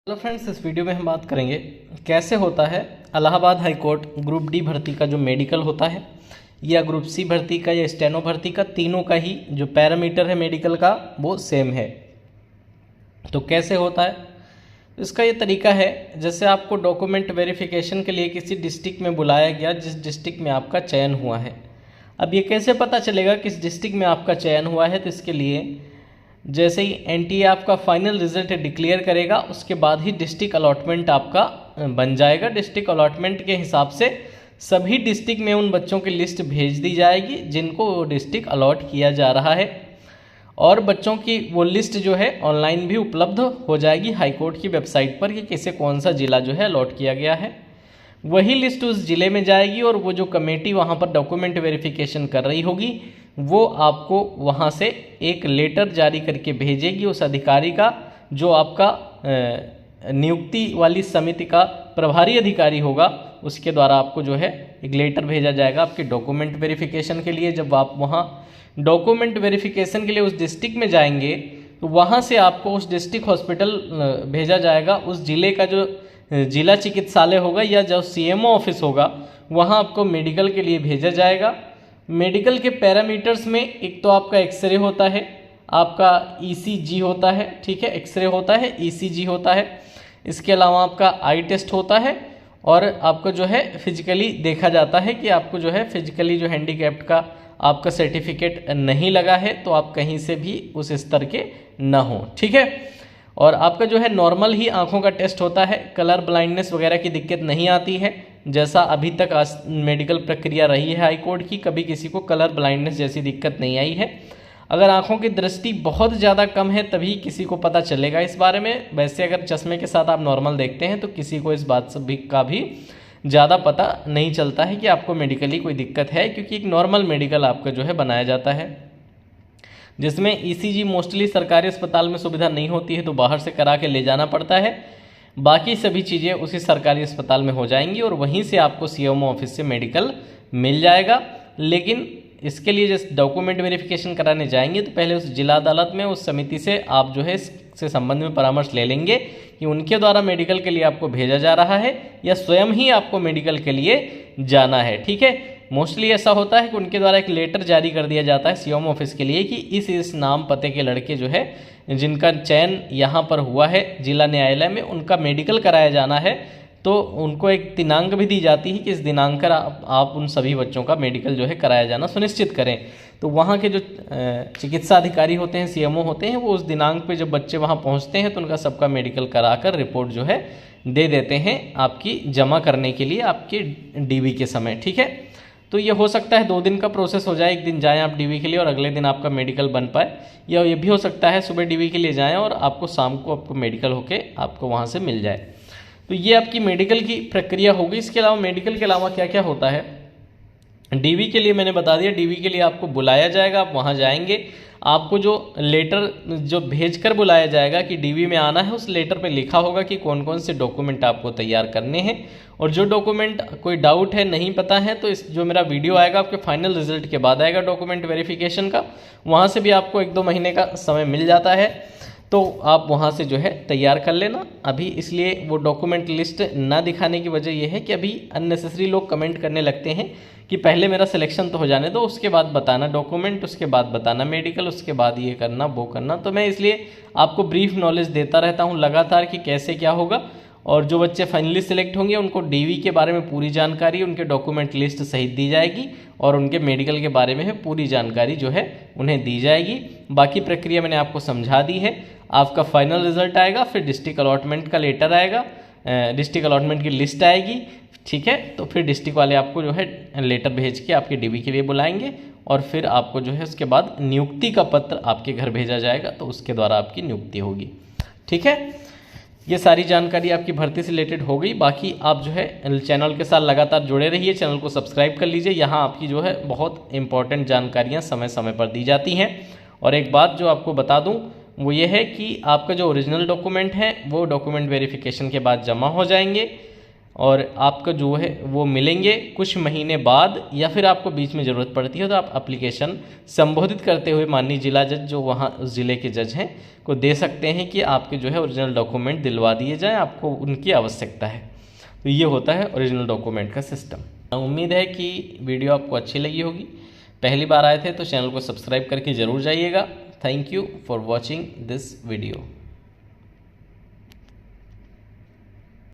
Hello friends, इस video में हम बात करेंगे कैसे होता है Allahabad high court group D भर्ती का जो मेडिकल होता है या ग्रुप सी भर्ती का या स्टेनो भर्ती का, तीनों का ही जो पैरामीटर है मेडिकल का वो सेम है। तो कैसे होता है इसका ये तरीका है, जैसे आपको डॉक्यूमेंट वेरिफिकेशन के लिए किसी डिस्ट्रिक्ट में बुलाया गया जिस डिस्ट्रिक्ट में आपका चयन हुआ है। अब ये कैसे पता चलेगा किस डिस्ट्रिक्ट में आपका चयन हुआ है? तो इसके लिए जैसे ही एनटीए आपका फाइनल रिजल्ट डिक्लेयर करेगा उसके बाद ही डिस्ट्रिक्ट अलॉटमेंट आपका बन जाएगा। डिस्ट्रिक्ट अलॉटमेंट के हिसाब से सभी डिस्ट्रिक्ट में उन बच्चों की लिस्ट भेज दी जाएगी जिनको वो डिस्ट्रिक्ट अलॉट किया जा रहा है, और बच्चों की वो लिस्ट जो है ऑनलाइन भी उपलब्ध हो जाएगी हाई कोर्ट की वेबसाइट पर कि किसे कौन सा ज़िला जो है अलॉट किया गया है। वही लिस्ट उस ज़िले में जाएगी और वो जो कमेटी वहाँ पर डॉक्यूमेंट वेरिफिकेशन कर रही होगी वो आपको वहाँ से एक लेटर जारी करके भेजेगी उस अधिकारी का जो आपका नियुक्ति वाली समिति का प्रभारी अधिकारी होगा। उसके द्वारा आपको जो है एक लेटर भेजा जाएगा आपके डॉक्यूमेंट वेरिफिकेशन के लिए। जब आप वहाँ डॉक्यूमेंट वेरिफिकेशन के लिए उस डिस्ट्रिक्ट में जाएंगे तो वहाँ से आपको उस डिस्ट्रिक्ट हॉस्पिटल भेजा जाएगा। उस ज़िले का जो जिला चिकित्सालय होगा या जो सीएमओ ऑफिस होगा वहाँ आपको मेडिकल के लिए भेजा जाएगा। मेडिकल के पैरामीटर्स में एक तो आपका एक्सरे होता है, आपका ईसीजी होता है, ठीक है, एक्सरे होता है, ईसीजी होता है। इसके अलावा आपका आई टेस्ट होता है और आपको जो है फिजिकली देखा जाता है कि आपको जो है फिजिकली जो हैंडीकैप्ड का आपका सर्टिफिकेट नहीं लगा है तो आप कहीं से भी उस स्तर के ना हो, ठीक है। और आपका जो है नॉर्मल ही आंखों का टेस्ट होता है, कलर ब्लाइंडनेस वगैरह की दिक्कत नहीं आती है। जैसा अभी तक मेडिकल प्रक्रिया रही है हाई कोर्ट की, कभी किसी को कलर ब्लाइंडनेस जैसी दिक्कत नहीं आई है। अगर आंखों की दृष्टि बहुत ज़्यादा कम है तभी किसी को पता चलेगा इस बारे में। वैसे अगर चश्मे के साथ आप नॉर्मल देखते हैं तो किसी को इस बात का भी ज़्यादा पता नहीं चलता है कि आपको मेडिकली कोई दिक्कत है, क्योंकि एक नॉर्मल मेडिकल आपका जो है बनाया जाता है जिसमें ईसीजी मोस्टली सरकारी अस्पताल में सुविधा नहीं होती है तो बाहर से करा के ले जाना पड़ता है। बाकी सभी चीज़ें उसी सरकारी अस्पताल में हो जाएंगी और वहीं से आपको सीएमओ ऑफिस से मेडिकल मिल जाएगा। लेकिन इसके लिए जब डॉक्यूमेंट वेरिफिकेशन कराने जाएंगे तो पहले उस जिला अदालत में उस समिति से आप जो है इससे संबंध में परामर्श ले लेंगे कि उनके द्वारा मेडिकल के लिए आपको भेजा जा रहा है या स्वयं ही आपको मेडिकल के लिए जाना है, ठीक है। मोस्टली ऐसा होता है कि उनके द्वारा एक लेटर जारी कर दिया जाता है सीएमओ ऑफिस के लिए कि इस नाम पते के लड़के जो है जिनका चयन यहाँ पर हुआ है जिला न्यायालय में उनका मेडिकल कराया जाना है, तो उनको एक दिनांक भी दी जाती है कि इस दिनांक पर आप उन सभी बच्चों का मेडिकल जो है कराया जाना सुनिश्चित करें। तो वहाँ के जो चिकित्सा अधिकारी होते हैं, सीएमओ होते हैं, वो उस दिनांक पे जब बच्चे वहाँ पहुँचते हैं तो उनका सबका मेडिकल कराकर रिपोर्ट जो है दे देते हैं आपकी जमा करने के लिए आपके डीवी के समय, ठीक है। तो ये हो सकता है 2 दिन का प्रोसेस हो जाए, एक दिन जाएं आप डीवी के लिए और अगले दिन आपका मेडिकल बन पाए, या ये भी हो सकता है सुबह डीवी के लिए जाएं और आपको शाम को आपको मेडिकल होके आपको वहाँ से मिल जाए। तो ये आपकी मेडिकल की प्रक्रिया होगी। इसके अलावा मेडिकल के अलावा क्या क्या होता है, डीवी के लिए मैंने बता दिया, डीवी के लिए आपको बुलाया जाएगा, आप वहाँ जाएंगे, आपको जो लेटर जो भेजकर बुलाया जाएगा कि डीवी में आना है उस लेटर पे लिखा होगा कि कौन कौन से डॉक्यूमेंट आपको तैयार करने हैं, और जो डॉक्यूमेंट कोई डाउट है नहीं पता है तो इस जो मेरा वीडियो आएगा आपके फाइनल रिजल्ट के बाद आएगा डॉक्यूमेंट वेरिफिकेशन का, वहाँ से भी आपको 1-2 महीने का समय मिल जाता है, तो आप वहाँ से जो है तैयार कर लेना। अभी इसलिए वो डॉक्यूमेंट लिस्ट ना दिखाने की वजह यह है कि अभी अननेसेसरी लोग कमेंट करने लगते हैं कि पहले मेरा सिलेक्शन तो हो जाने दो, उसके बाद बताना डॉक्यूमेंट, उसके बाद बताना मेडिकल, उसके बाद ये करना वो करना। तो मैं इसलिए आपको ब्रीफ नॉलेज देता रहता हूँ लगातार कि कैसे क्या होगा, और जो बच्चे फाइनली सिलेक्ट होंगे उनको डीवी के बारे में पूरी जानकारी, उनके डॉक्यूमेंट लिस्ट सहित दी जाएगी और उनके मेडिकल के बारे में पूरी जानकारी जो है उन्हें दी जाएगी। बाकी प्रक्रिया मैंने आपको समझा दी है। आपका फाइनल रिजल्ट आएगा, फिर डिस्ट्रिक्ट अलॉटमेंट का लेटर आएगा, डिस्ट्रिक्ट अलॉटमेंट की लिस्ट आएगी, ठीक है। तो फिर डिस्ट्रिक्ट वाले आपको जो है लेटर भेज के आपके डीवी के लिए बुलाएंगे और फिर आपको जो है उसके बाद नियुक्ति का पत्र आपके घर भेजा जाएगा, तो उसके द्वारा आपकी नियुक्ति होगी, ठीक है। ये सारी जानकारी आपकी भर्ती से रिलेटेड हो गई। बाकी आप जो है चैनल के साथ लगातार जुड़े रहिए, चैनल को सब्सक्राइब कर लीजिए, यहाँ आपकी जो है बहुत इंपॉर्टेंट जानकारियाँ समय समय पर दी जाती हैं। और एक बात जो आपको बता दूँ वो ये है कि आपका जो ओरिजिनल डॉक्यूमेंट है वो डॉक्यूमेंट वेरिफिकेशन के बाद जमा हो जाएंगे। और आपका जो है वो मिलेंगे कुछ महीने बाद, या फिर आपको बीच में ज़रूरत पड़ती है तो आप एप्लीकेशन संबोधित करते हुए माननीय जिला जज जो वहाँ उस ज़िले के जज हैं को दे सकते हैं कि आपके जो है ओरिजिनल डॉक्यूमेंट दिलवा दिए जाएँ, आपको उनकी आवश्यकता है। तो ये होता है ओरिजिनल डॉक्यूमेंट का सिस्टम। उम्मीद है कि वीडियो आपको अच्छी लगी होगी। पहली बार आए थे तो चैनल को सब्सक्राइब करके ज़रूर जाइएगा। Thank you for watching this video.